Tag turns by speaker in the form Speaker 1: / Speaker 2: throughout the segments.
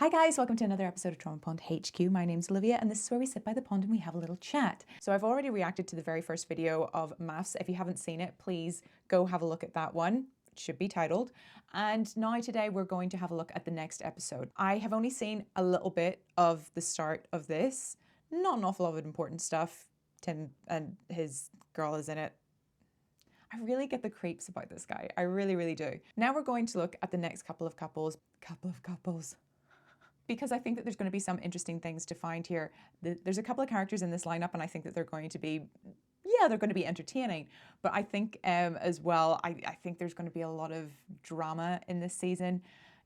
Speaker 1: Hi guys, welcome to another episode of Trauma Pond HQ. My name's Olivia and this is where we sit by the pond and we have a little chat. So I've already reacted to the very first video of MAFS. If you haven't seen it, please go have a look at that one. It should be titled. And now today we're going to have a look at the next episode. I have only seen a little bit of the start of this. Not an awful lot of important stuff. Tim and his girl is in it. I really get the creeps about this guy. I really, really do. Now we're going to look at the next couple of couples. Because I think that there's going to be some interesting things to find here. There's a couple of characters in this lineup and I think that they're going to be, they're going to be entertaining. But I think as well, I think there's going to be a lot of drama in this season.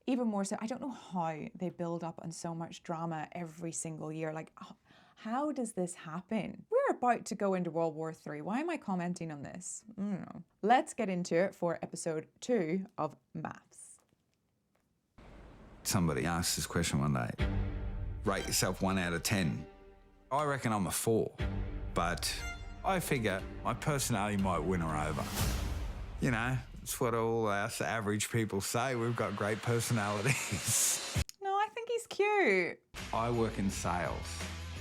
Speaker 1: Even more so, I don't know how they build up on so much drama every single year. Like, how does this happen? We're about to go into World War III. Why am I commenting on this? I don't know. Let's get into it for episode 2 of MAFS.
Speaker 2: Somebody asked this question one day, rate yourself 1 out of 10. I reckon I'm a 4, but I figure my personality might win her over. You know, it's what all us average people say, we've got great personalities.
Speaker 1: No, I think he's cute.
Speaker 2: I work in sales.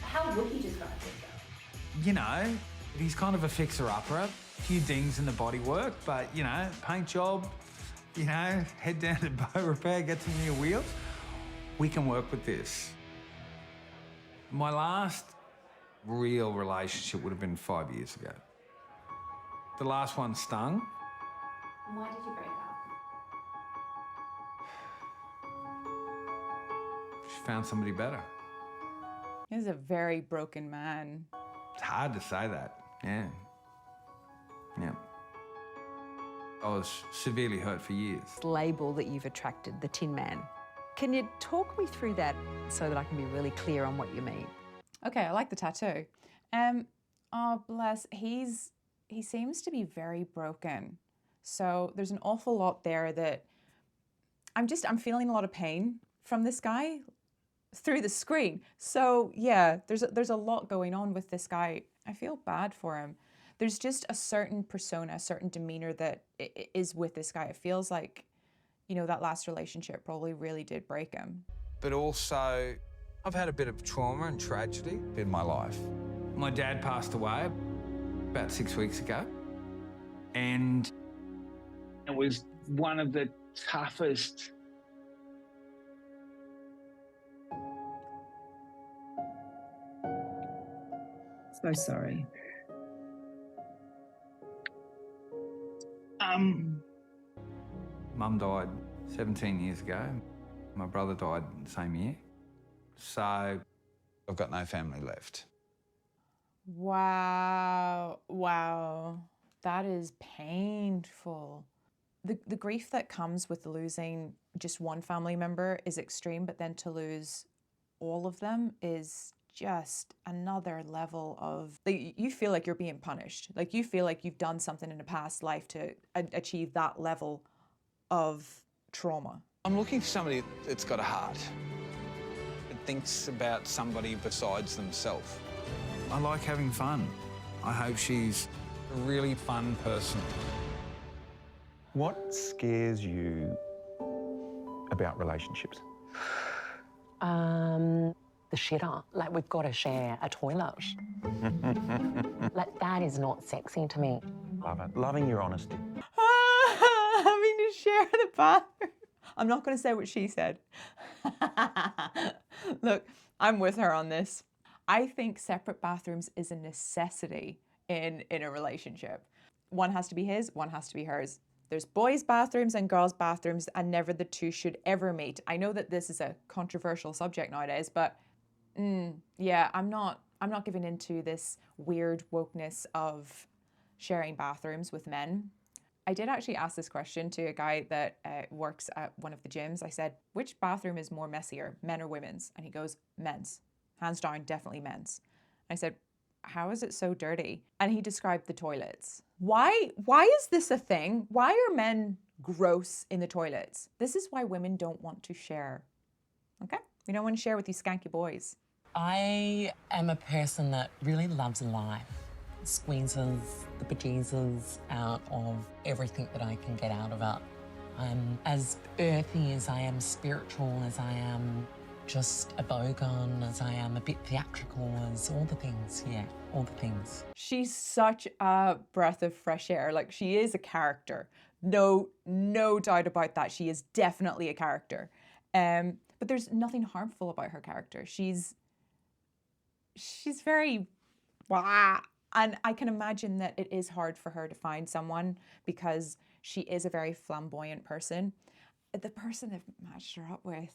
Speaker 3: How would you describe him?
Speaker 2: You know, he's kind of a fixer-upper, a few dings in the bodywork, but, you know, paint job, you know, head down to boat repair, get some new wheels. We can work with this. My last real relationship would have been 5 years ago. The last one stung.
Speaker 3: Why did you break up?
Speaker 2: She found somebody better.
Speaker 1: He's a very broken man.
Speaker 2: It's hard to say that, yeah. Yeah. I was severely hurt for years.
Speaker 4: Label that you've attracted, the Tin Man. Can you talk me through that so that I can be really clear on what you mean?
Speaker 1: Okay, I like the tattoo. Oh bless, he seems to be very broken. So there's an awful lot there that I'm feeling a lot of pain from this guy through the screen. So yeah, there's a lot going on with this guy. I feel bad for him. There's just a certain persona, a certain demeanor that is with this guy. It feels like, you know, that last relationship probably really did break him.
Speaker 2: But also, I've had a bit of trauma and tragedy in my life. My dad passed away about 6 weeks ago, and
Speaker 5: it was one of the toughest
Speaker 6: So sorry.
Speaker 2: Mum died 17 years ago. My brother died the same year. So I've got no family left.
Speaker 1: Wow. That is painful. The grief that comes with losing just one family member is extreme, but then to lose all of them is just another level of, like, you feel like you're being punished. Like, you feel like you've done something in a past life to achieve that level of trauma.
Speaker 7: I'm looking for somebody that's got a heart, that thinks about somebody besides themselves.
Speaker 2: I like having fun. I hope she's
Speaker 7: A really fun person.
Speaker 8: What scares you about relationships?
Speaker 9: The shitter. Like, we've got to share a toilet. Like, that is not sexy to me.
Speaker 8: Love it. Loving your honesty.
Speaker 1: Having to share the bathroom. I'm not going to say what she said. Look, I'm with her on this. I think separate bathrooms is a necessity in a relationship. One has to be his, one has to be hers. There's boys' bathrooms and girls' bathrooms, and never the two should ever meet. I know that this is a controversial subject nowadays, but yeah, I'm not giving into this weird wokeness of sharing bathrooms with men. I did actually ask this question to a guy that works at one of the gyms. I said, which bathroom is more messier, men or women's? And he goes, men's. Hands down, definitely men's. I said, how is it so dirty? And he described the toilets. Why is this a thing? Why are men gross in the toilets? This is why women don't want to share. Okay? We don't want to share with you skanky boys.
Speaker 9: I am a person that really loves life. Squeezes the bejesus out of everything that I can get out of it. I'm as earthy as I am spiritual, as I am just a bogey as I am, a bit theatrical as all the things, yeah, all the things.
Speaker 1: She's such a breath of fresh air. Like, she is a character. No doubt about that. She is definitely a character. But there's nothing harmful about her character. She's very, wah. And I can imagine that it is hard for her to find someone because she is a very flamboyant person. The person they've matched her up with,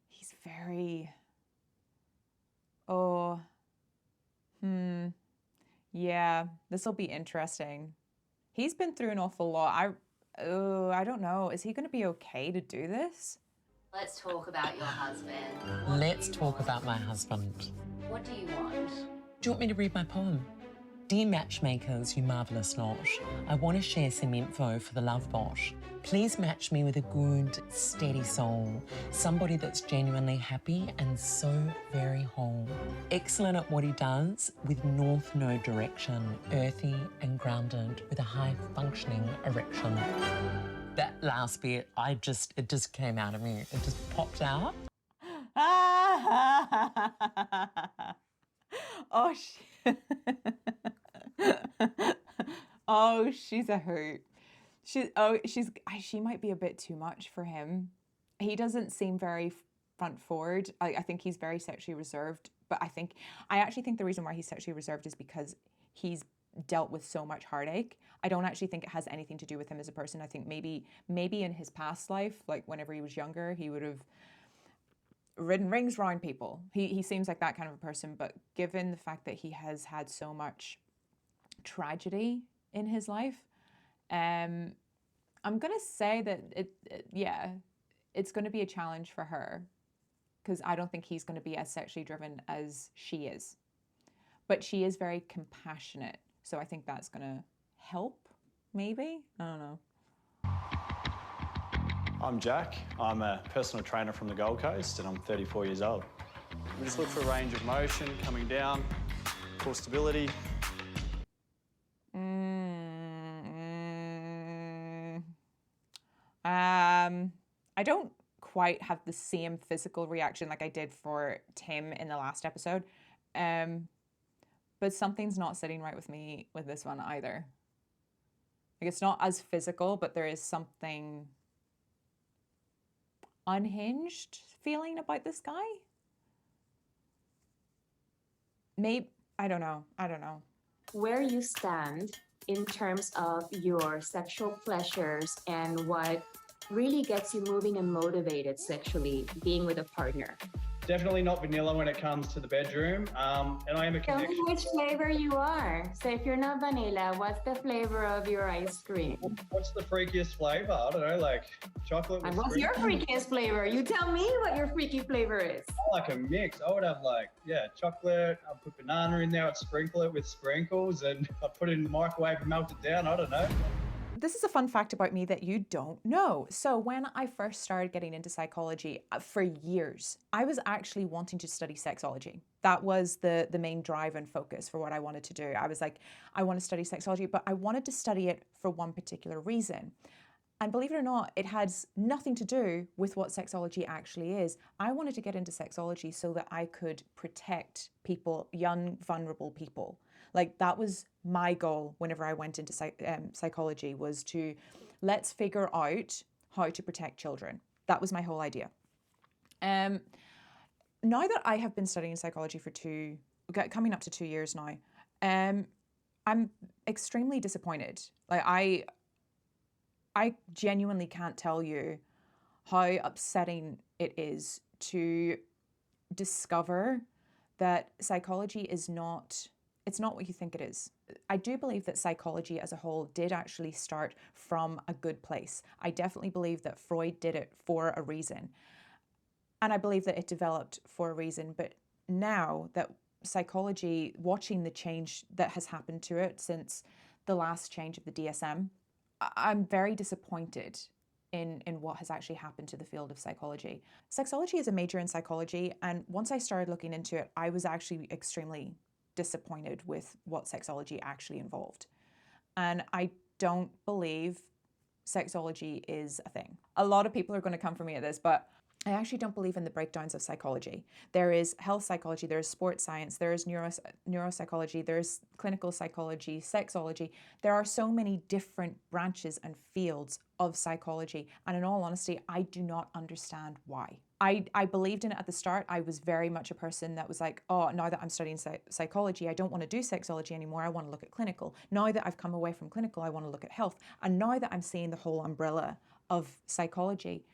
Speaker 1: he's very, yeah, this will be interesting. He's been through an awful lot. I don't know. Is he going to be okay to do this?
Speaker 3: Let's talk about your husband.
Speaker 9: Let's talk about my husband.
Speaker 3: What do you want?
Speaker 9: Do you want me to read my poem? Dear matchmakers, you marvellous lot, I want to share some info for the love bot. Please match me with a good, steady soul, somebody that's genuinely happy and so very whole. Excellent at what he does, with north node direction, earthy and grounded, with a high functioning erection. That last bit, it just came out of me. It just popped out.
Speaker 1: Oh, oh, she's a hoot. She might be a bit too much for him. He doesn't seem very front forward. I think he's very sexually reserved, but I actually think the reason why he's sexually reserved is because he's dealt with so much heartache. I don't actually think it has anything to do with him as a person. I think maybe in his past life, like whenever he was younger, he would have ridden rings around people. He seems like that kind of a person, but given the fact that he has had so much tragedy in his life, I'm gonna say that it's gonna be a challenge for her, because I don't think he's gonna be as sexually driven as she is. But she is very compassionate, so I think that's gonna help, maybe? I don't know.
Speaker 10: I'm Jack. I'm a personal trainer from the Gold Coast and I'm 34 years old. We just look for range of motion, coming down, core stability.
Speaker 1: I don't quite have the same physical reaction like I did for Tim in the last episode, but something's not sitting right with me with this one either. Like, it's not as physical, but there is something unhinged feeling about this guy. Maybe, I don't know.
Speaker 11: Where you stand in terms of your sexual pleasures and what really gets you moving and motivated sexually, being with a partner.
Speaker 10: Definitely not vanilla when it comes to the bedroom, and I am a
Speaker 11: Tell me
Speaker 10: connection.
Speaker 11: which flavor you are. So if you're not vanilla, what's the flavor of your ice cream?
Speaker 10: What's the freakiest flavour? I don't know, like chocolate with
Speaker 11: And what's your
Speaker 10: sprinkles?
Speaker 11: freakiest flavor? You tell me what your freaky flavor is.
Speaker 10: I like a mix. I would have chocolate, I'd put banana in there, I'd sprinkle it with sprinkles and I'd put it in the microwave and melt it down, I don't know.
Speaker 1: This is a fun fact about me that you don't know. So when I first started getting into psychology, for years, I was actually wanting to study sexology. That was the main drive and focus for what I wanted to do. I was like, I want to study sexology, but I wanted to study it for one particular reason. And believe it or not, it has nothing to do with what sexology actually is. I wanted to get into sexology so that I could protect people, young, vulnerable people. Like, that was my goal whenever I went into psychology, was to let's figure out how to protect children. That was my whole idea. Now that I have been studying psychology for coming up to 2 years now, I'm extremely disappointed. Like, I genuinely can't tell you how upsetting it is to discover that psychology is not, it's not what you think it is. I do believe that psychology as a whole did actually start from a good place. I definitely believe that Freud did it for a reason. And I believe that it developed for a reason. But now that psychology, watching the change that has happened to it since the last change of the DSM, I'm very disappointed in what has actually happened to the field of psychology. Sexology is a major in psychology, and once I started looking into it, I was actually extremely disappointed with what sexology actually involved. And I don't believe sexology is a thing. A lot of people are going to come for me at this, but I actually don't believe in the breakdowns of psychology. There is health psychology, there is sports science, there is neuropsychology, there's clinical psychology, sexology. There are so many different branches and fields of psychology. And in all honesty, I do not understand why. I believed in it at the start. I was very much a person that was like, oh, now that I'm studying psychology, I don't want to do sexology anymore. I want to look at clinical. Now that I've come away from clinical, I want to look at health. And now that I'm seeing the whole umbrella of psychology,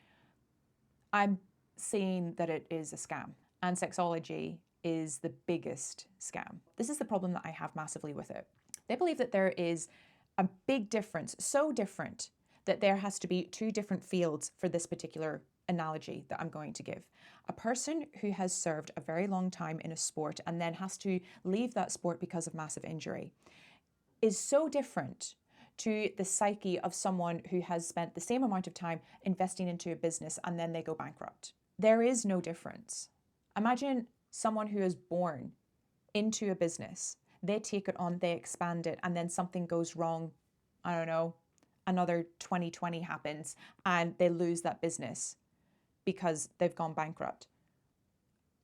Speaker 1: I'm seeing that it is a scam, and sexology is the biggest scam. This is the problem that I have massively with it. They believe that there is a big difference, so different that there has to be two different fields for this particular analogy that I'm going to give. A person who has served a very long time in a sport and then has to leave that sport because of massive injury is so different to the psyche of someone who has spent the same amount of time investing into a business and then they go bankrupt. There is no difference. Imagine someone who is born into a business, they take it on, they expand it, and then something goes wrong, I don't know, another 2020 happens and they lose that business because they've gone bankrupt.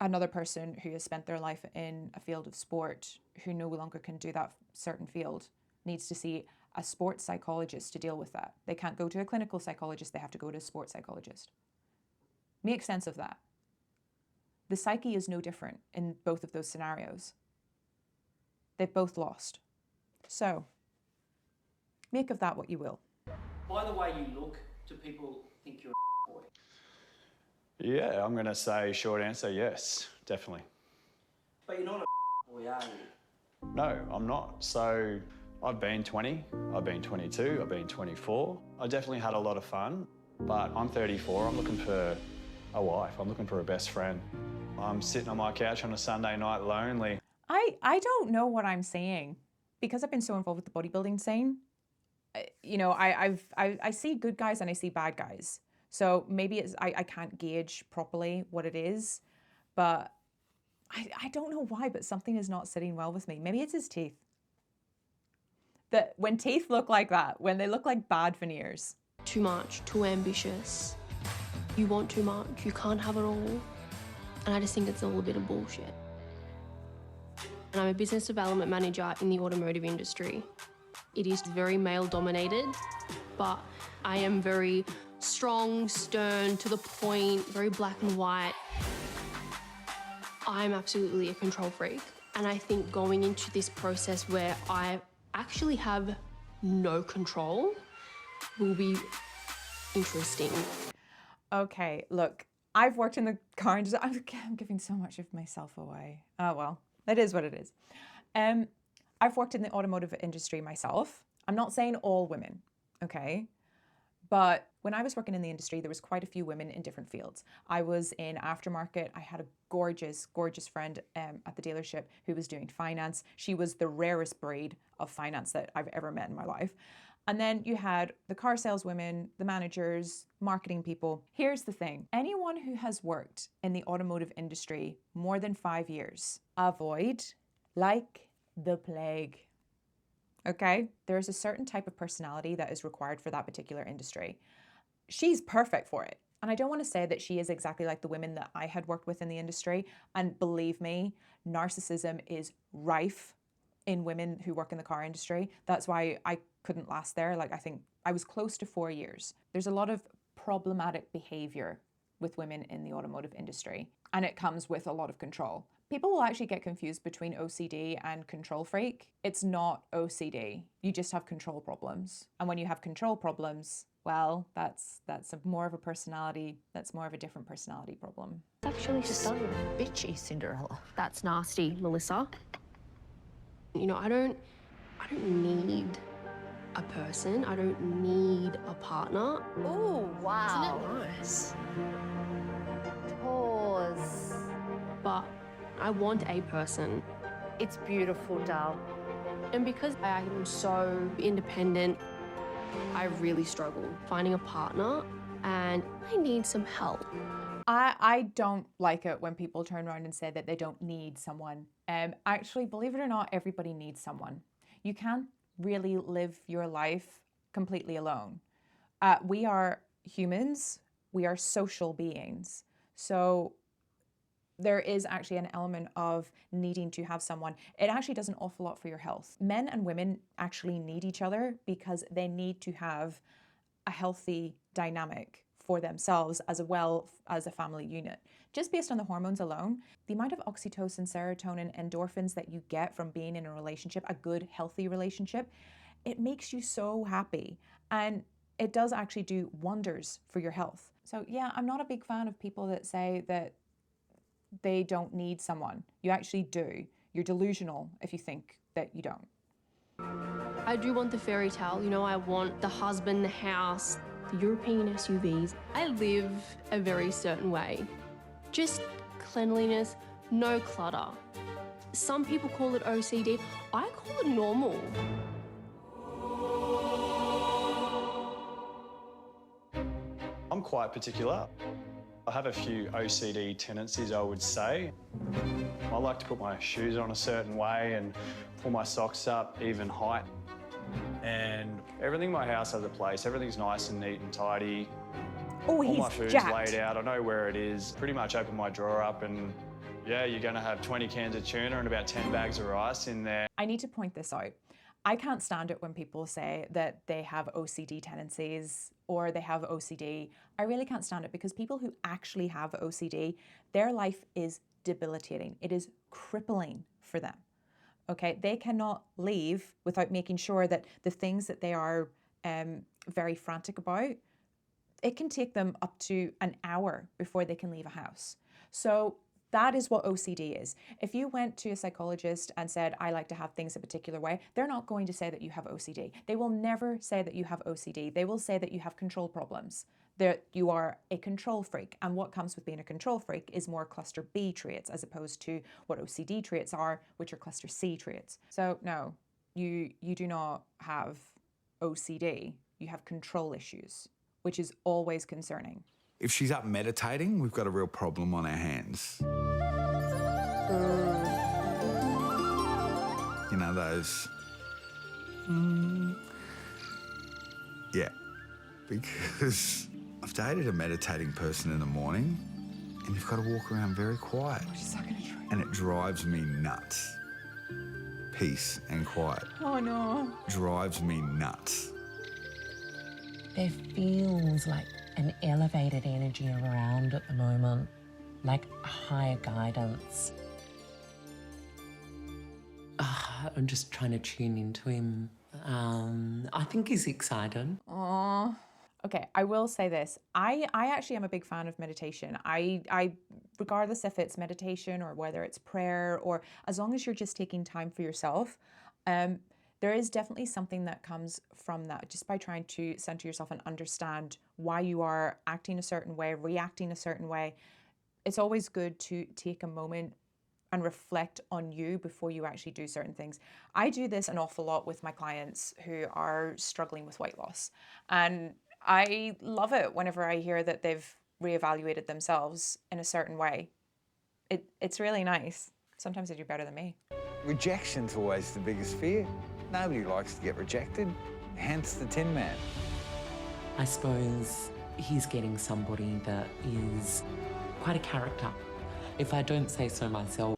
Speaker 1: Another person who has spent their life in a field of sport who no longer can do that certain field needs to see a sports psychologist to deal with that. They can't go to a clinical psychologist, they have to go to a sports psychologist. Make sense of that. The psyche is no different in both of those scenarios. They've both lost. So, make of that what you will.
Speaker 12: By the way you look, do people think you're a boy?
Speaker 10: Yeah, I'm going to say short answer, yes, definitely.
Speaker 12: But you're not a boy, are you?
Speaker 10: No, I'm not. So I've been 20, I've been 22, I've been 24. I definitely had a lot of fun, but I'm 34, I'm looking for a wife, I'm looking for a best friend. I'm sitting on my couch on a Sunday night lonely.
Speaker 1: I don't know what I'm saying because I've been so involved with the bodybuilding scene. You know, I see good guys and I see bad guys. So maybe it's I can't gauge properly what it is, but I don't know why, but something is not sitting well with me. Maybe it's his teeth. That when teeth look like that, when they look like bad veneers.
Speaker 13: Too much, too ambitious. You want too much, you can't have it all. And I just think it's all a bit of bullshit. And I'm a business development manager in the automotive industry. It is very male dominated, but I am very strong, stern, to the point, very black and white. I'm absolutely a control freak. And I think going into this process where I actually have no control will be interesting.
Speaker 1: Okay, look, I've worked in the car industry. I'm giving so much of myself away. Oh, well, it is what it is. I've worked in the automotive industry myself. I'm not saying all women, okay? But when I was working in the industry, there was quite a few women in different fields. I was in aftermarket. I had a gorgeous, gorgeous friend at the dealership who was doing finance. She was the rarest breed of finance that I've ever met in my life. And then you had the car saleswomen, the managers, marketing people. Here's the thing. Anyone who has worked in the automotive industry more than 5 years, avoid like the plague. Okay? There's a certain type of personality that is required for that particular industry. She's perfect for it. And I don't want to say that she is exactly like the women that I had worked with in the industry. And believe me, narcissism is rife in women who work in the car industry. That's why I couldn't last there. Like, I think I was close to 4 years. There's a lot of problematic behavior with women in the automotive industry, and it comes with a lot of control. People will actually get confused between OCD and control freak. It's not OCD. You just have control problems. And when you have control problems, well, that's more of a personality, that's more of a different personality problem.
Speaker 13: Actually stunning.
Speaker 4: Bitchy Cinderella.
Speaker 13: That's nasty, Melissa. You know, I don't need a person. I don't need a partner.
Speaker 3: Ooh, wow.
Speaker 13: Isn't it nice?
Speaker 3: Pause.
Speaker 13: But I want a person.
Speaker 3: It's beautiful, Dal.
Speaker 13: And because I am so independent, I really struggle finding a partner and I need some help.
Speaker 1: I don't like it when people turn around and say that they don't need someone. Actually, believe it or not, everybody needs someone. You can't really live your life completely alone. We are humans. We are social beings. So there is actually an element of needing to have someone. It actually does an awful lot for your health. Men and women actually need each other because they need to have a healthy dynamic for themselves as well as a family unit. Just based on the hormones alone, the amount of oxytocin, serotonin, endorphins that you get from being in a relationship, a good, healthy relationship, it makes you so happy. And it does actually do wonders for your health. So yeah, I'm not a big fan of people that say that they don't need someone. You actually do. You're delusional if you think that you don't.
Speaker 13: I do want the fairy tale, you know, I want the husband, the house, the European SUVs. I live a very certain way. Just cleanliness, no clutter. Some people call it OCD. I call it normal.
Speaker 10: I'm quite particular. I have a few OCD tendencies, I would say. I like to put my shoes on a certain way and pull my socks up even height. And everything in my house has a place. Everything's nice and neat and tidy.
Speaker 1: Oh,
Speaker 10: All my food's
Speaker 1: jacked.
Speaker 10: laid out. I know where it is. Pretty much open my drawer up and yeah, you're going to have 20 cans of tuna and about 10 bags of rice in there.
Speaker 1: I need to point this out. I can't stand it when people say that they have OCD tendencies or they have OCD. I really can't stand it because people who actually have OCD, their life is debilitating. It is crippling for them. Okay, they cannot leave without making sure that the things that they are very frantic about, it can take them up to an hour before they can leave a house. So that is what OCD is. If you went to a psychologist and said, I like to have things a particular way, they're not going to say that you have OCD. They will never say that you have OCD. They will say that you have control problems, that you are a control freak. And what comes with being a control freak is more cluster B traits as opposed to what OCD traits are, which are cluster C traits. So no, you do not have OCD. You have control issues, which is always concerning.
Speaker 2: If she's up meditating, we've got a real problem on our hands. You know, those... Yeah, because I've dated a meditating person in the morning and you've got to walk around very quiet.
Speaker 1: She's not gonna try.
Speaker 2: And it drives me nuts. Peace and quiet.
Speaker 1: Oh no.
Speaker 2: Drives me nuts.
Speaker 9: There feels like an elevated energy around at the moment, like a higher guidance. I'm just trying to tune into him. I think he's excited.
Speaker 1: Aww. Okay, I will say this. I actually am a big fan of meditation. I regardless if it's meditation or whether it's prayer or as long as you're just taking time for yourself, there is definitely something that comes from that just by trying to center yourself and understand why you are acting a certain way, reacting a certain way. It's always good to take a moment and reflect on you before you actually do certain things. I do this an awful lot with my clients who are struggling with weight loss. And I love it whenever I hear that they've reevaluated themselves in a certain way. It's really nice. Sometimes they do better than me.
Speaker 7: Rejection's always the biggest fear. Nobody likes to get rejected, hence the Tin Man.
Speaker 9: I suppose he's getting somebody that is quite a character, if I don't say so myself.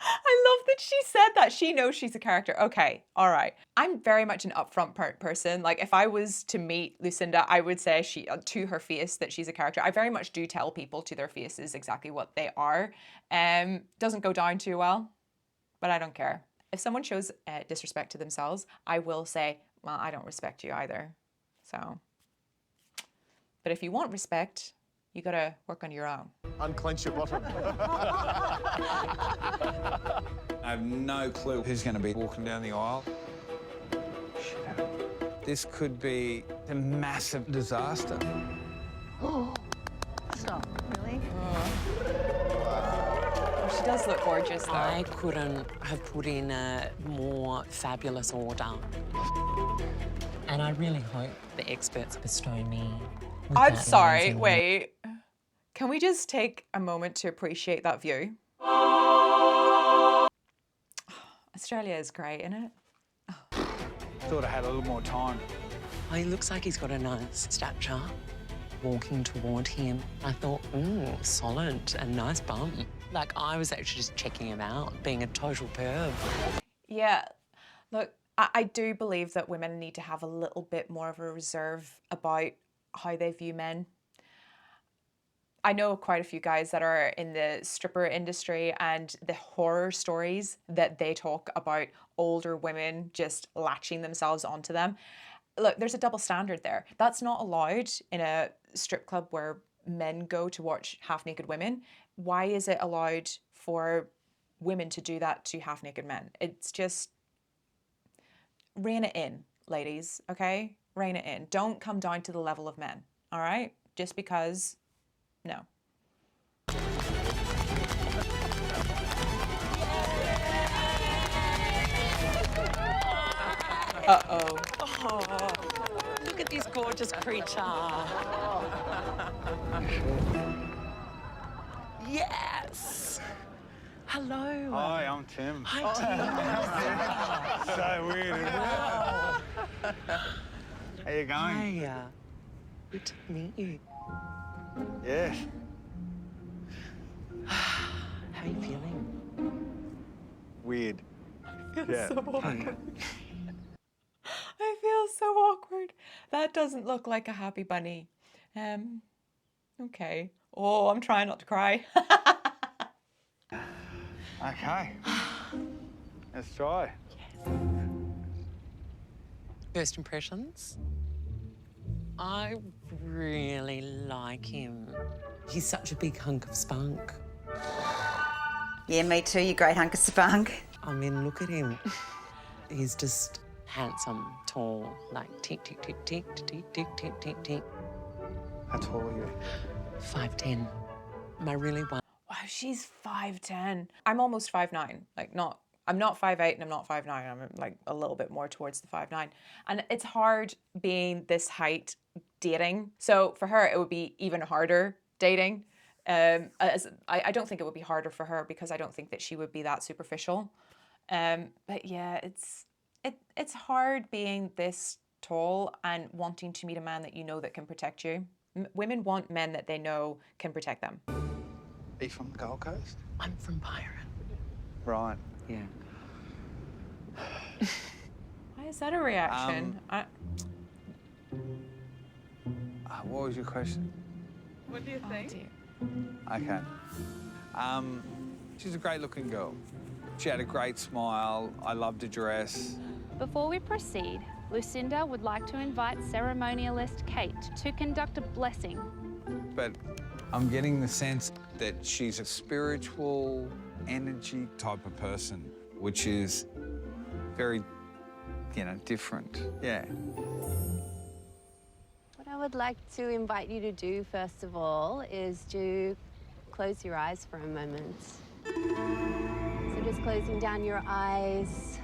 Speaker 1: I love that she said that. She knows she's a character. Okay, all right. I'm very much an upfront person. Like if I was to meet Lucinda, I would say to her face that she's a character. I very much do tell people to their faces exactly what they are. Doesn't go down too well, but I don't care. If someone shows disrespect to themselves, I will say, well, I don't respect you either. So, but if you want respect, you gotta work on your own.
Speaker 14: Unclench your bottom.
Speaker 7: I have no clue who's going to be walking down the aisle. This could be a massive disaster.
Speaker 3: Oh, stop, really?
Speaker 1: She does look gorgeous, though.
Speaker 9: I couldn't have put in a more fabulous order. And I really hope the experts bestow me with
Speaker 1: I'm
Speaker 9: that
Speaker 1: sorry,
Speaker 9: amazing-
Speaker 1: wait. Can we just take a moment to appreciate that view? Australia is great, isn't it?
Speaker 7: Thought I had a little more time.
Speaker 9: Oh, he looks like he's got a nice stature. walking toward him. I thought, solid and nice bum. Like, I was actually just checking him out, being a total perv.
Speaker 1: Yeah, look, I do believe that women need to have a little bit more of a reserve about how they view men. I know quite a few guys that are in the stripper industry, and the horror stories that they talk about older women just latching themselves onto them. Look, there's a double standard there. That's not allowed in a strip club where men go to watch half-naked women. Why is it allowed for women to do that to half-naked men? It's just, rein it in, ladies, okay? Rein it in. Don't come down to the level of men, all right? Just because, no. Uh-oh.
Speaker 9: Oh, look at this gorgeous creature. Yes. Hello.
Speaker 2: Hi, I'm Tim.
Speaker 9: Hi, Tim.
Speaker 2: So weird.
Speaker 9: Wow.
Speaker 2: How you going?
Speaker 9: Hi. Good to meet you.
Speaker 2: Yes.
Speaker 9: How are you feeling?
Speaker 2: Weird.
Speaker 1: I feel so awkward. I feel so awkward. That doesn't look like a happy bunny. Okay. Oh, I'm trying not to cry.
Speaker 2: Okay. Let's try.
Speaker 9: Yes. First impressions? I really like him. He's such a big hunk of spunk.
Speaker 3: Yeah, me too, you great hunk of spunk.
Speaker 9: I mean, look at him. He's just handsome, tall, like tick, tick, tick, tick, tick, tick, tick, tick, tick.
Speaker 2: How tall are you?
Speaker 9: 5'10". Am I really one?
Speaker 1: Wow, she's 5'10". I'm almost 5'9". Like, not, I'm not 5'8" and I'm not 5'9". I'm like a little bit more towards the 5'9". And it's hard being this height dating. So for her, it would be even harder dating. I don't think it would be harder for her because I don't think that she would be that superficial. But yeah, it's hard being this tall and wanting to meet a man that you know that can protect you. Women want men that they know can protect them.
Speaker 2: Are you from the Gold Coast?
Speaker 9: I'm from Byron.
Speaker 2: Right.
Speaker 9: Yeah.
Speaker 1: Why is that a reaction?
Speaker 2: What was your question?
Speaker 1: What do you think?
Speaker 2: Okay. She's a great-looking girl. She had a great smile. I loved her dress.
Speaker 14: Before we proceed, Lucinda would like to invite ceremonialist Kate to conduct a blessing.
Speaker 7: But I'm getting the sense that she's a spiritual energy type of person, which is very, different. Yeah.
Speaker 15: What I would like to invite you to do, first of all, is to close your eyes for a moment. So just closing down your eyes,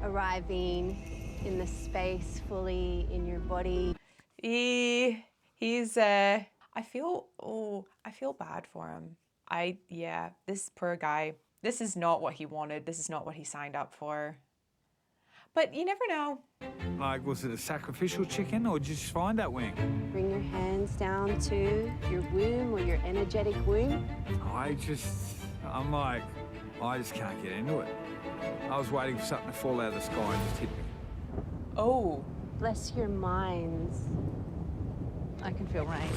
Speaker 15: arriving in the space fully in your body.
Speaker 1: He's I feel bad for him. This poor guy, this is not what he wanted. This is not what he signed up for. But you never know.
Speaker 2: Like, was it a sacrificial chicken or did you just find that wing?
Speaker 15: Bring your hands down to your womb or your energetic womb.
Speaker 2: I just can't get into it. I was waiting for something to fall out of the sky and just hit me.
Speaker 1: Oh.
Speaker 15: Bless your minds. I can feel rain.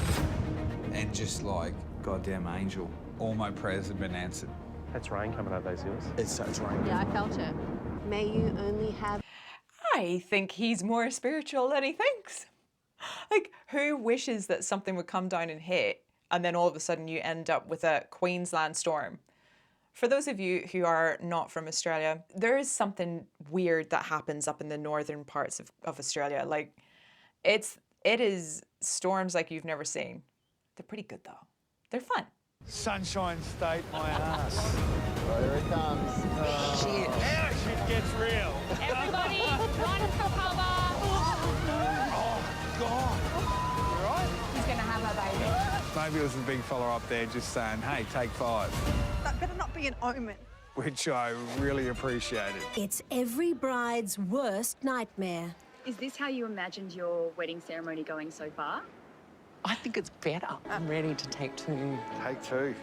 Speaker 7: And just like, goddamn angel, all my prayers have been answered.
Speaker 8: That's rain coming out of those hills.
Speaker 7: It's rain.
Speaker 15: Yeah, I felt it. May you only have...
Speaker 1: I think he's more spiritual than he thinks. Like, who wishes that something would come down and hit, and then all of a sudden you end up with a Queensland storm? For those of you who are not from Australia, there is something weird that happens up in the northern parts of Australia. Like, it is storms like you've never seen. They're pretty good though. They're fun.
Speaker 2: Sunshine State, my ass.
Speaker 16: Oh, here it comes.
Speaker 2: Shit. Now shit gets real.
Speaker 14: Everybody, run for cover.
Speaker 2: Oh, God. You all right?
Speaker 14: He's gonna have a baby.
Speaker 2: Maybe it was the big fella up there just saying, hey, take 5.
Speaker 17: That better not be an omen.
Speaker 2: Which I really appreciated.
Speaker 18: It's every bride's worst nightmare.
Speaker 16: Is this how you imagined your wedding ceremony going so far?
Speaker 9: I think it's better. I'm ready to take two.
Speaker 7: Take two.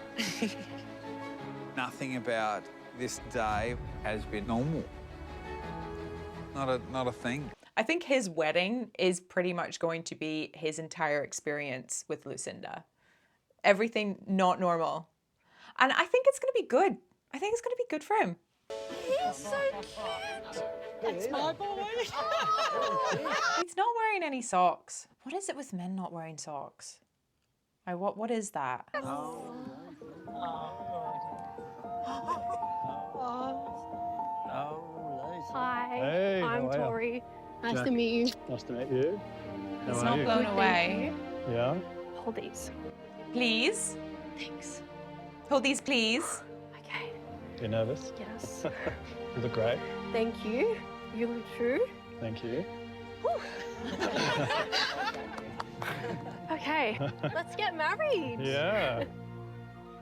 Speaker 7: Nothing about this day has been normal. Not a thing.
Speaker 1: I think his wedding is pretty much going to be his entire experience with Lucinda. Everything not normal. And I think it's going to be good. I think it's going to be good for him.
Speaker 17: He's so cute. That's my boy.
Speaker 1: He's not wearing any socks. What is it with men not wearing socks? What is that?
Speaker 13: Hi,
Speaker 8: Hey,
Speaker 13: I'm
Speaker 8: how are ya?
Speaker 13: Tori. Nice
Speaker 8: Jack.
Speaker 13: to meet you.
Speaker 8: Nice to meet you.
Speaker 1: It's
Speaker 8: How
Speaker 1: not
Speaker 8: are you?
Speaker 1: blown away.
Speaker 8: Yeah.
Speaker 13: Hold these.
Speaker 1: Please?
Speaker 13: Thanks.
Speaker 1: Hold these, please.
Speaker 13: Okay.
Speaker 8: You nervous?
Speaker 13: Yes.
Speaker 8: You look great.
Speaker 13: Thank you. You look true.
Speaker 8: Thank you.
Speaker 13: Okay, let's get married.
Speaker 8: Yeah.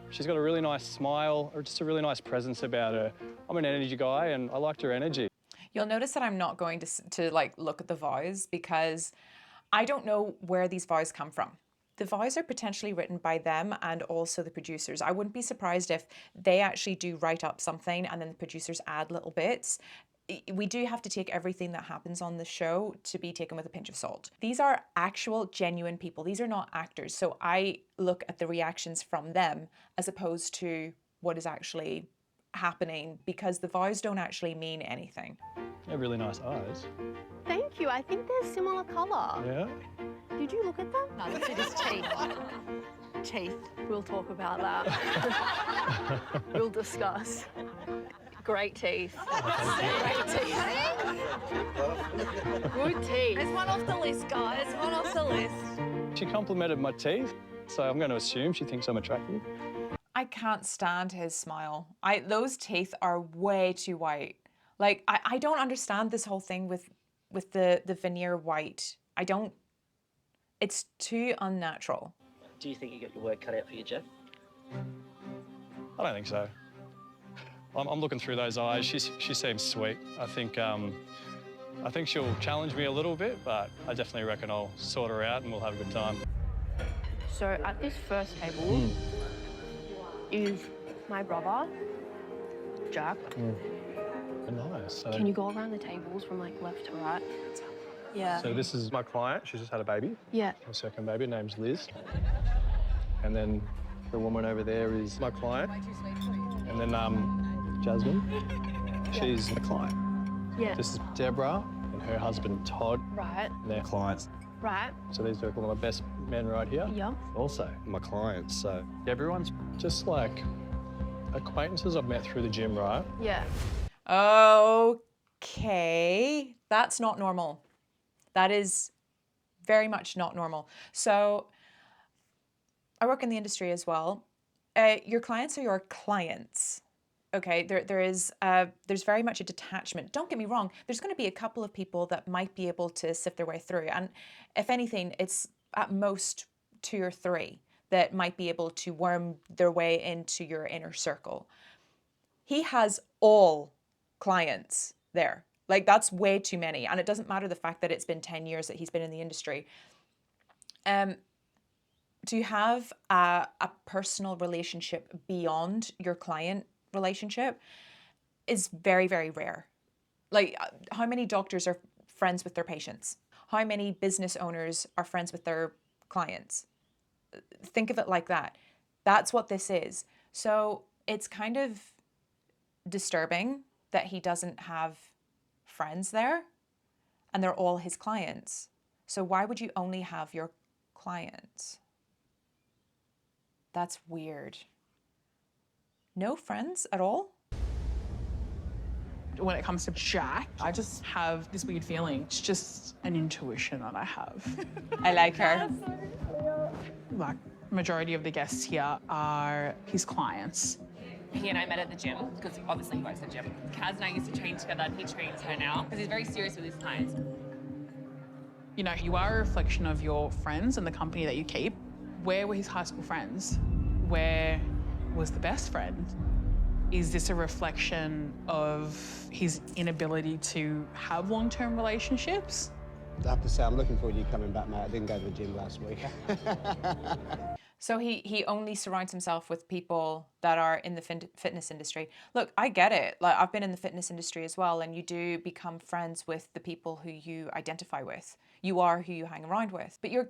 Speaker 8: She's got a really nice smile, or just a really nice presence about her. I'm an energy guy, and I liked her energy.
Speaker 1: You'll notice that I'm not going to like look at the vows because I don't know where these vows come from. The vows are potentially written by them and also the producers. I wouldn't be surprised if they actually do write up something and then the producers add little bits. We do have to take everything that happens on the show to be taken with a pinch of salt. These are actual, genuine people. These are not actors. So I look at the reactions from them as opposed to what is actually happening because the vows don't actually mean anything.
Speaker 8: You have really nice eyes.
Speaker 13: Thank you. I think they're similar colour.
Speaker 8: Yeah?
Speaker 13: Did you look at them? No, look at his teeth. Teeth. We'll talk about that. We'll discuss. Great teeth. Great teeth. Good teeth.
Speaker 17: It's one off the list, guys. One off the list.
Speaker 8: She complimented my teeth, so I'm going to assume she thinks I'm attractive.
Speaker 1: I can't stand his smile. Those teeth are way too white. Like, I don't understand this whole thing with the veneer white. I don't, it's too unnatural.
Speaker 12: Do you think you got your work cut out for you, Jeff?
Speaker 8: I don't think so. I'm looking through those eyes. She seems sweet. I think she'll challenge me a little bit, but I definitely reckon I'll sort her out and we'll have a good time.
Speaker 13: So at this first table is my brother, Jack.
Speaker 8: Nice.
Speaker 13: Can you go around the tables from like left to right? Yeah.
Speaker 8: So this is my client. She's just had a baby.
Speaker 13: Yeah.
Speaker 8: Her second baby. Her name's Liz. And then the woman over there is my client. And then Jasmine. She's the client.
Speaker 13: Yeah.
Speaker 8: This is Deborah and her husband Todd.
Speaker 13: Right.
Speaker 8: And their clients.
Speaker 13: Right.
Speaker 8: So these are all my best men right here.
Speaker 13: Yeah.
Speaker 8: Also my clients. So everyone's just like acquaintances I've met through the gym, right?
Speaker 13: Yeah.
Speaker 1: Okay, that's not normal. That is very much not normal. So I work in the industry as well. Your clients are your clients. Okay, there's very much a detachment. Don't get me wrong, there's going to be a couple of people that might be able to sift their way through. And if anything, it's at most 2 or 3 that might be able to worm their way into your inner circle. He has all clients there. Like, that's way too many. And it doesn't matter the fact that it's been 10 years that he's been in the industry. To have a personal relationship beyond your client relationship is very, very rare. Like, how many doctors are friends with their patients? How many business owners are friends with their clients? Think of it like that. That's what this is. So it's kind of disturbing that he doesn't have friends there and they're all his clients. So why would you only have your clients? That's weird. No friends at all?
Speaker 18: When it comes to Jack, I just have this weird feeling. It's just an intuition that I have.
Speaker 1: I like her.
Speaker 18: Like, majority of the guests here are his clients.
Speaker 19: He and I met at the gym, because obviously he works at the gym. Kaz and I used to train together, and he trains her now, because he's very serious with his clients.
Speaker 18: You know, you are a reflection of your friends and the company that you keep. Where were his high school friends? Where was the best friend? Is this a reflection of his inability to have long-term relationships?
Speaker 20: I have to say, I'm looking forward to you coming back, mate. I didn't go to the gym last week.
Speaker 1: So he only surrounds himself with people that are in the fitness industry. Look, I get it. Like, I've been in the fitness industry as well, and you do become friends with the people who you identify with. You are who you hang around with. But your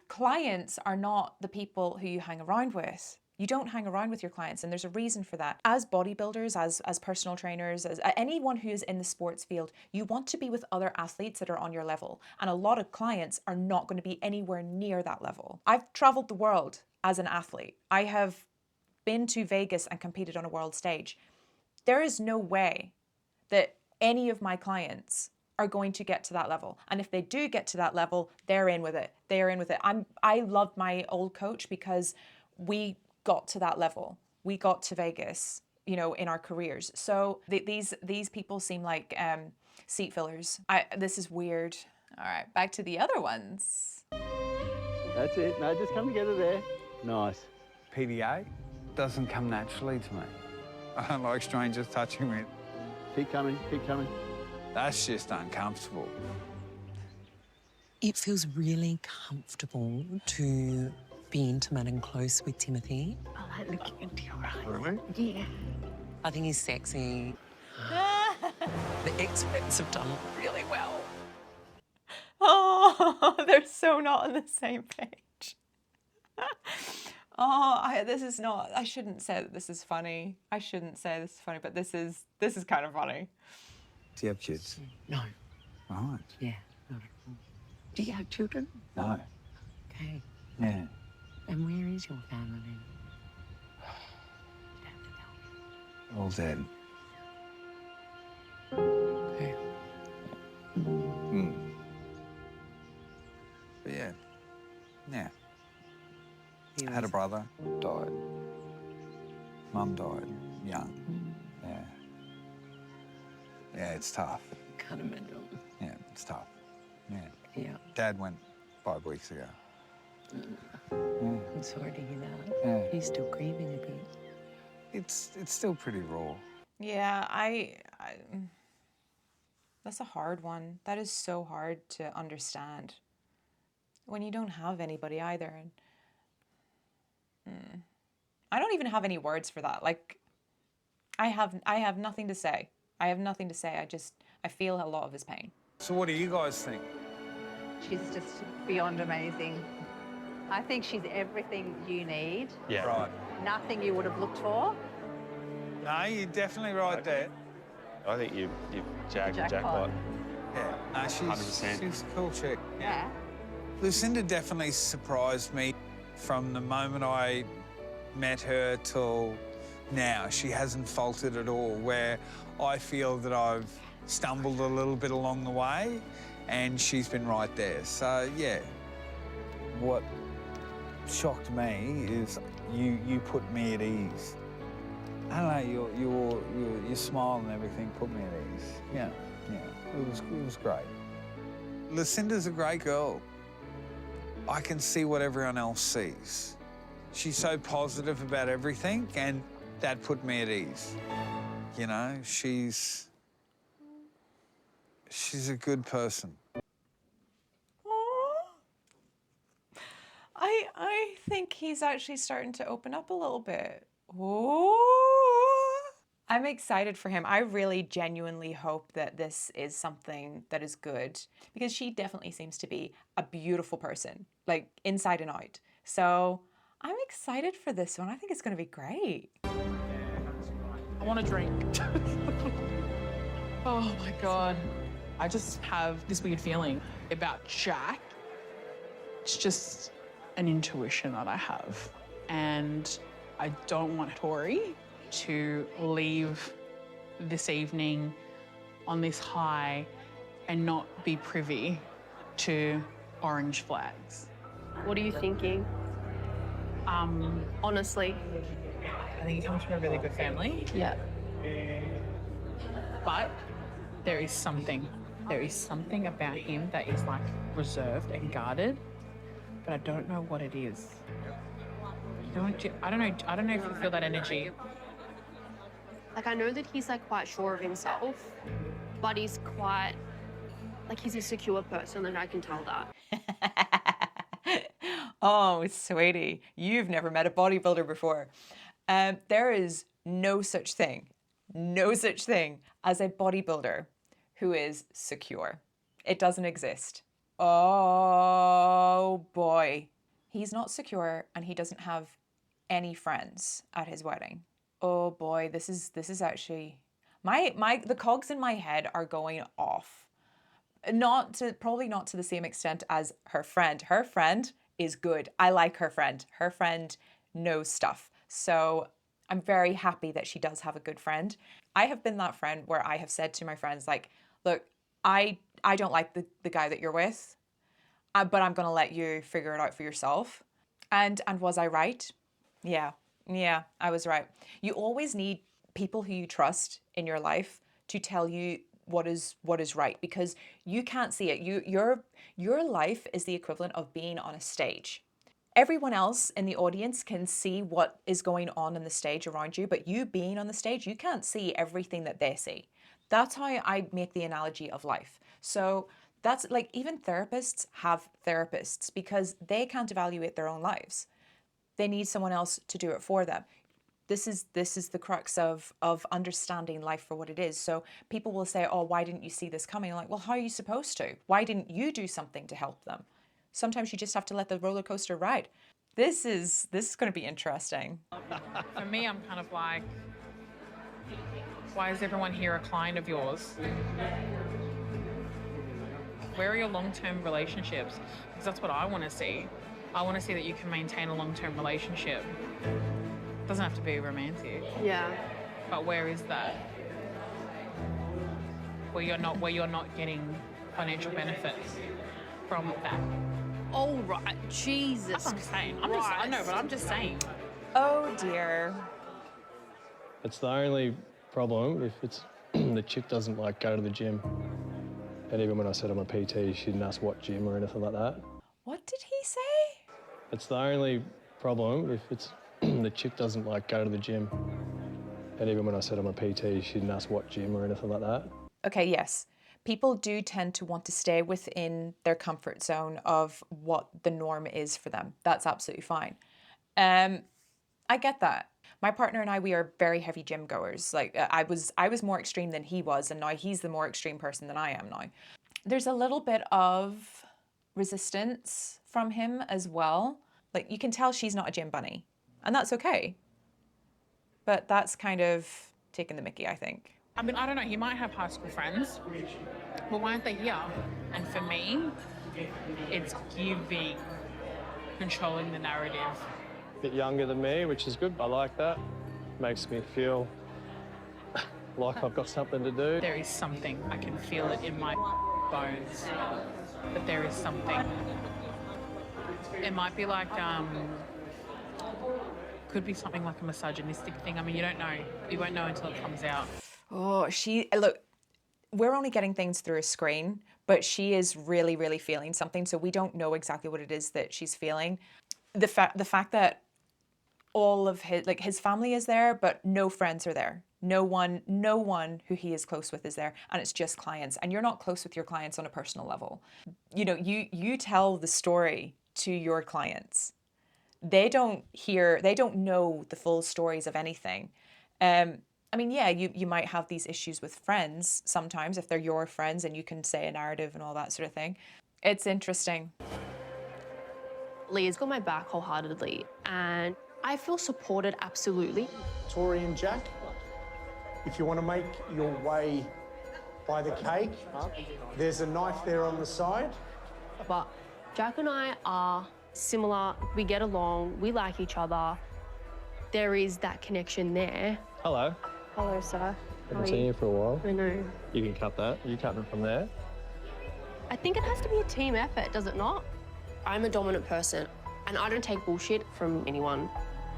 Speaker 1: clients are not the people who you hang around with. You don't hang around with your clients, and there's a reason for that. As bodybuilders, as personal trainers, as anyone who is in the sports field, you want to be with other athletes that are on your level. And a lot of clients are not going to be anywhere near that level. I've traveled the world as an athlete. I have been to Vegas and competed on a world stage. There is no way that any of my clients are going to get to that level. And if they do get to that level, they're in with it. They're in with it. I loved my old coach because we got to that level. We got to Vegas, you know, in our careers. So these people seem like seat fillers. This is weird. All right, back to the other ones.
Speaker 20: That's it. No, just come together there. Nice.
Speaker 7: PDA doesn't come naturally to me. I don't like strangers touching me.
Speaker 20: Keep coming, keep coming.
Speaker 7: That's just uncomfortable.
Speaker 9: It feels really comfortable to be intimate and close with Timothy.
Speaker 17: I like looking into your eyes.
Speaker 7: Really?
Speaker 17: Yeah.
Speaker 9: I think he's sexy. The experts have done really well.
Speaker 1: Oh, they're so not on the same page. Oh, this is not, I shouldn't say that this is funny. I shouldn't say this is funny, but this is kind of funny.
Speaker 7: Do you have kids?
Speaker 9: No.
Speaker 7: Right.
Speaker 9: Yeah. No.
Speaker 17: Do you have children?
Speaker 7: No.
Speaker 9: Okay.
Speaker 7: Yeah.
Speaker 9: And where is your family?
Speaker 7: All dead.
Speaker 9: Okay.
Speaker 7: Mm. But yeah. Yeah. I had a brother, died. Mum died young. Yeah. Yeah, it's tough.
Speaker 9: Can't imagine.
Speaker 7: Yeah, it's tough. Yeah.
Speaker 9: Yeah.
Speaker 7: Dad went 5 weeks ago.
Speaker 9: I'm sorry to hear that.
Speaker 7: Yeah.
Speaker 9: He's still grieving a bit.
Speaker 7: It's still pretty raw.
Speaker 1: Yeah, that's a hard one. That is so hard to understand when you don't have anybody either. And I don't even have any words for that. Like, I have nothing to say. I have nothing to say. I feel a lot of his pain.
Speaker 7: So what do you guys think?
Speaker 21: She's just beyond amazing. I think she's everything you need.
Speaker 7: Yeah. Right.
Speaker 21: Nothing you would have looked for.
Speaker 7: No, you're definitely right there.
Speaker 10: I think you've jacked the
Speaker 21: Jackpot.
Speaker 10: jackpot.
Speaker 7: Yeah. No,
Speaker 10: 100%.
Speaker 7: she's a cool chick.
Speaker 21: Yeah.
Speaker 7: Lucinda definitely surprised me from the moment I met her till now. She hasn't faltered at all, where I feel that I've stumbled a little bit along the way and she's been right there. So, yeah. What shocked me is you put me at ease. I don't know, your smile and everything put me at ease. Yeah, it was great. Lucinda's a great girl. I can see what everyone else sees. She's so positive about everything, and that put me at ease. You know, she's a good person.
Speaker 1: I think he's actually starting to open up a little bit. Oh, I'm excited for him. I really genuinely hope that this is something that is good, because she definitely seems to be a beautiful person, like inside and out. So I'm excited for this one. I think it's going to be great.
Speaker 18: I want to drink. Oh my God. I just have this weird feeling about Jack. It's just an intuition that I have. And I don't want Tori to leave this evening on this high and not be privy to orange flags.
Speaker 13: What are you thinking? Honestly.
Speaker 18: I think he comes from a really good family.
Speaker 13: Yeah.
Speaker 18: But there is something about him that is like reserved and guarded, but I don't know what it is. I don't know if you feel that energy.
Speaker 13: Like, I know that he's like quite sure of himself, but he's quite Like, he's a secure person, and I can tell that.
Speaker 1: Oh, sweetie, you've never met a bodybuilder before. There is no such thing as a bodybuilder who is secure. It doesn't exist. Oh boy. He's not secure and he doesn't have any friends at his wedding. Oh boy, this is actually the cogs in my head are going off. Probably not to the same extent as her friend. Her friend is good. I like her friend. Her friend knows stuff. So I'm very happy that she does have a good friend. I have been that friend where I have said to my friends, like, look, I don't like the guy that you're with, but I'm going to let you figure it out for yourself. And was I right? Yeah, I was right. You always need people who you trust in your life to tell you what is right, because you can't see it. Your life is the equivalent of being on a stage. Everyone else in the audience can see what is going on the stage around you, but you being on the stage, you can't see everything that they see. That's how I make the analogy of life. So that's like, even therapists have therapists because they can't evaluate their own lives. They need someone else to do it for them. This is the crux of understanding life for what it is. So people will say, oh, why didn't you see this coming? I'm like, well, how are you supposed to? Why didn't you do something to help them? Sometimes you just have to let the roller coaster ride. This is going to be interesting.
Speaker 18: For me, I'm kind of like, why is everyone here a client of yours? Where are your long-term relationships? Because that's what I want to see. I want to see that you can maintain a long-term relationship. It doesn't have to be romantic.
Speaker 13: Yeah.
Speaker 18: But where is that? Where you're not getting financial benefits from that.
Speaker 13: Oh, right. Jesus.
Speaker 18: That's what I'm saying. I know, but I'm just saying.
Speaker 1: Oh dear.
Speaker 10: It's the only problem if it's the chick doesn't like go to the gym. And even when I said I'm a PT, she didn't ask what gym or anything like that.
Speaker 1: What did he say?
Speaker 10: It's the only problem if it's the chick doesn't like go to the gym. And even when I said I'm a PT, she didn't ask what gym or anything like that.
Speaker 1: Okay, yes. People do tend to want to stay within their comfort zone of what the norm is for them. That's absolutely fine. I get that. My partner and I, we are very heavy gym goers. Like I was more extreme than he was, and now he's the more extreme person than I am now. There's a little bit of resistance from him as well. Like you can tell she's not a gym bunny, and that's okay. But that's kind of taking the mickey, I think.
Speaker 18: I mean, I don't know, he might have high school friends, but why aren't they here? And for me, it's giving, controlling the narrative.
Speaker 10: A bit younger than me, which is good. I like that. Makes me feel like I've got something to do.
Speaker 18: There is something, I can feel it in my bones, that there is something. It might be like, could be something like a misogynistic thing. I mean, you don't know. You won't know until it comes out.
Speaker 1: Oh, look, we're only getting things through a screen, but she is really, really feeling something. So we don't know exactly what it is that she's feeling. The fact that all of his family is there, but no friends are there. No one who he is close with is there, and it's just clients. And you're not close with your clients on a personal level. You know, you tell the story to your clients. They don't know the full stories of anything. I mean, yeah, you might have these issues with friends sometimes if they're your friends and you can say a narrative and all that sort of thing. It's interesting.
Speaker 13: Leah's got my back wholeheartedly, and I feel supported absolutely.
Speaker 5: Tori and Jack, if you want to make your way by the cake, there's a knife there on the side.
Speaker 13: But Jack and I are similar. We get along. We like each other. There is that connection there.
Speaker 10: Hello.
Speaker 13: Hello, sir.
Speaker 10: Haven't seen you for a while.
Speaker 13: I know.
Speaker 10: You can cut that. You cut it from there.
Speaker 13: I think it has to be a team effort, does it not? I'm a dominant person, and I don't take bullshit from anyone.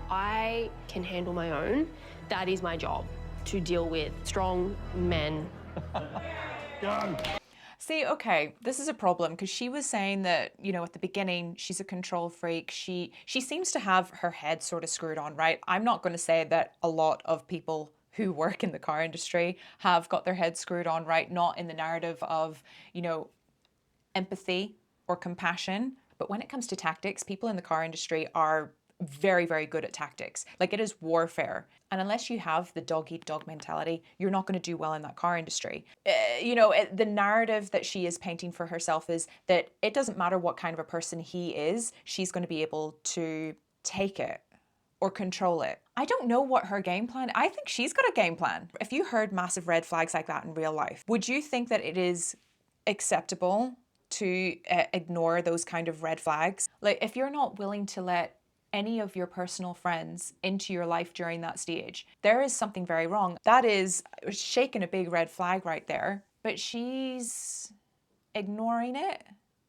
Speaker 13: I can handle my own. That is my job, to deal with strong men.
Speaker 5: Go.
Speaker 1: See, okay, this is a problem because she was saying that, you know, at the beginning, she's a control freak. She seems to have her head sort of screwed on, right? I'm not going to say that a lot of people who work in the car industry have got their heads screwed on, right? Not in the narrative of, you know, empathy or compassion. But when it comes to tactics, people in the car industry are very, very good at tactics. Like, it is warfare. And unless you have the dog eat dog mentality, you're not going to do well in that car industry. The narrative that she is painting for herself is that it doesn't matter what kind of a person he is, she's going to be able to take it or control it. I don't know what her game plan. I think she's got a game plan. If you heard massive red flags like that in real life, would you think that it is acceptable to ignore those kind of red flags? Like, if you're not willing to let any of your personal friends into your life during that stage, there is something very wrong. That is shaking a big red flag right there, but she's ignoring it.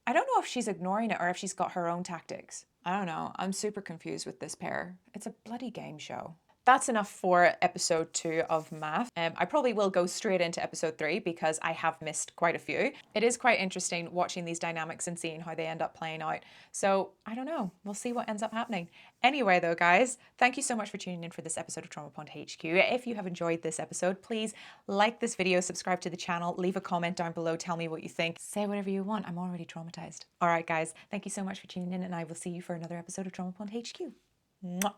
Speaker 1: I don't know if she's ignoring it or if she's got her own tactics. I don't know. I'm super confused with this pair. It's a bloody game show. That's enough for episode 2 of MAFS. I probably will go straight into episode 3 because I have missed quite a few. It is quite interesting watching these dynamics and seeing how they end up playing out. So I don't know. We'll see what ends up happening. Anyway though, guys, thank you so much for tuning in for this episode of Trauma.HQ. If you have enjoyed this episode, please like this video, subscribe to the channel, leave a comment down below, tell me what you think. Say whatever you want. I'm already traumatized. All right, guys, thank you so much for tuning in, and I will see you for another episode of Trauma.HQ. Mwah.